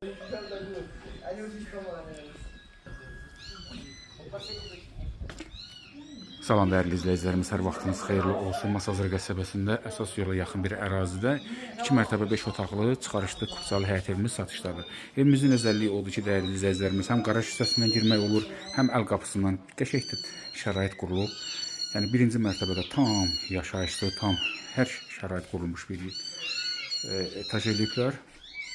Salam dəyərli izləyicilərimiz, hər vaxtınız xeyirli olsun. Masazır qəsəbəsində əsas yola yaxın bir ərazidə 2 mərtəbə 5 otaqlı çıxarışlı kupçalı həyət evimiz satışdadır. Evimizin özəlliyi odur ki, dəyərli izləyicilərimiz, həm qaraj hissəsindən girmək olur, həm əl qapısından qəşəng şərait qurulub. Yəni birinci mərtəbədə tam yaşayışlı, tam hər şərait qurulmuş bir etaj eləyiblər.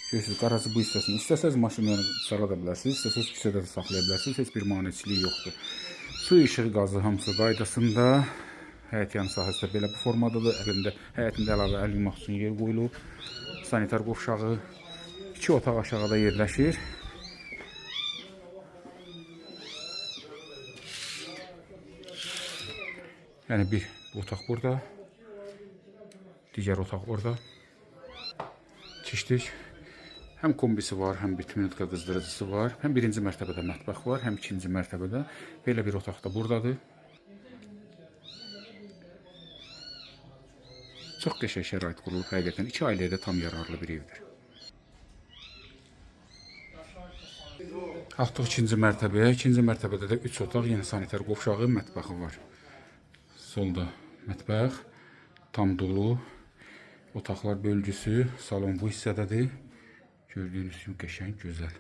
Görürsünüz, qarajı bu hissəsini istəsəz maşınları salada bilərsiniz, istəsəz küçədə də saxlaya bilərsiniz, heç bir maneçiliyi yoxdur. Su, işığı, qazı hamısı qaydasında. Həyət yanı sahəsi də belə bu formadadır. Həyətində əlavə əl yumaq üçün yer qoyulub. Sanitar qovşağı 2 otaq aşağıda yerləşir. Yəni bir otaq burada, digər otaq orada. Çişdik. Həm kombisi var, həm bütünlüklə qızdırıcısı var. Həm birinci mərtəbədə mətbəx var, həm ikinci mərtəbədə belə bir otaq da buradadır. Çox qəşəng şərait qurulub, həqiqətən 2 ailəyə də tam yararlı bir evdir. Qalxdıq ikinci mərtəbəyə. İkinci mərtəbədə də 3 otaq, yəni sanitar qovşağı, mətbəxi var. Solda mətbəx, tam dolu, otaqlar bölgüsü, salon bu hissədədir. Gördüyünüz kimi qəşəng, gözəl.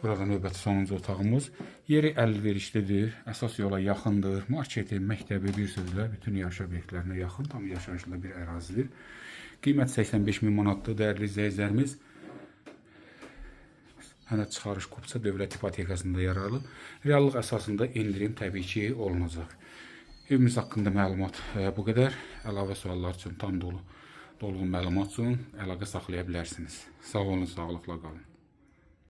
Burada növbəti sonuncu otağımız. Yeri əlverişlidir, əsas yola yaxındır. Marketi, məktəbi, bir sözlə bütün yaşayış obyektlərinə yaxın, tam yaşayışlı bir ərazidir. Qiymət 85.000 manatdır, dəyərli izləyicilərimiz. Hələ çıxarış kupça dövlət ipotekasında yararlı. Reallıq əsasında endirim təbii ki olunacaq. Evimiz haqqında məlumat bu qədər. Əlavə suallar üçün tam dolğun məlumat üçün əlaqə saxlaya bilərsiniz. Sağ olun, sağlıqla qalın.